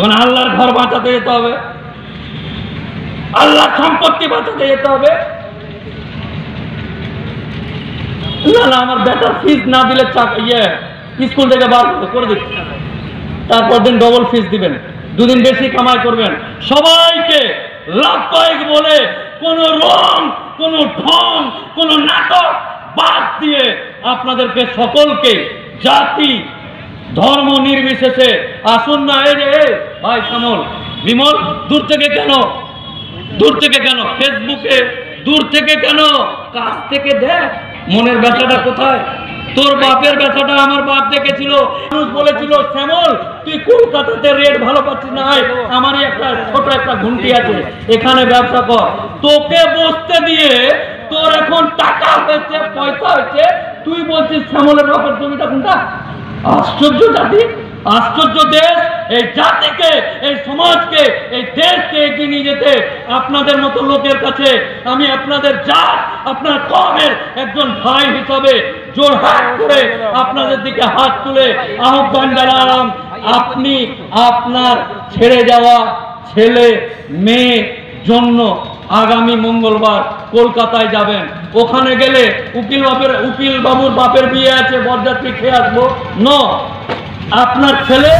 তখন আল্লাহর ঘর বাঁচাতে যেতে হবে, আল্লাহর সম্পত্তি বাঁচাতে যেতে হবে। না না, আমার বেটার ফিস না দিলে স্কুল থেকে বার করে দিচ্ছে, তারপর দিন ডবল ফিস দিবেন, দুদিন বেশি কামাই করবেন। সবাইকে লাভদায়ক বলে কোন রং, কোন ঢং, কোন নাটক বাদ দিয়ে আপনাদেরকে সকলকে জাতি ধর্ম নির্বিশেষে আসুন না। এই যে ভাই শ্যামল, বিমল, দূর থেকে কেন, দূর থেকে কেন ফেসবুকে, দূর থেকে কেন, কাছ থেকে দেখ মনের ব্যথাটা কোথায়। তোর বাপের ব্যথাটা আমার বাপ দেখেছিল। মানুষ বলেছিল, শ্যামল তুই কলকাতাতে রেট ভালো পাচ্ছিস না, আমারই একটা ছোট একটা ঘুমটি আছে, এখানে ব্যবসা কর। তোকে বসতে দিয়ে তোর এখন টাকা হয়েছে, পয়সা হয়েছে, তুই বলছিস শ্যামলের বাপের জমিটা কোনটা? আশ্চর্য জাতি, আশ্চর্য দেশ। এই জাতিকে, এই সমাজকে, এই দেশকে এগিয়ে নিয়ে যেতে আপনাদের মতো লোকের কাছে আমি আপনাদের জাত, আপনার কওমের একজন ভাই হিসাবে জোরহাট করে আপনাদের দিকে হাত তুলে আহ্বান জানালাম। আপনি আপনার ছেড়ে যাওয়া ছেলে মেয়ে জন্য আগামী মঙ্গলবার কলকাতায় যাবেন। ওখানে গেলে উকিল বাবুর বাপের বিয়ে আছে, বরযাত্রী খেয়ে আসবো ন, আপনার ছেলে,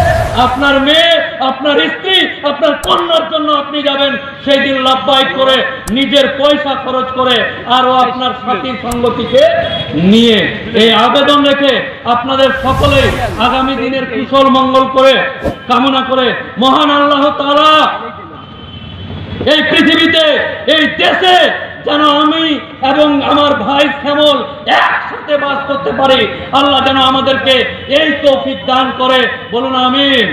আপনার মেয়ে, আপনার স্ত্রী, আপনার কন্যার জন্য আপনি যাবেন। সেই দিন লাভবাহিক করে নিজের পয়সা খরচ করে আরো আপনার সাথী সঙ্গতিকে নিয়ে এই আবেদন রেখে আপনাদের সকলে আগামী দিনের কুশল মঙ্গল করে কামনা করে মহান আল্লাহ তাআলা এই পৃথিবীতে, এই দেশে যেন আমি এবং আমার ভাই শ্যামল একসাথে বাস করতে পারি। আল্লাহ যেন আমাদেরকে এই তৌফিক দান করে, বলুন আমিন।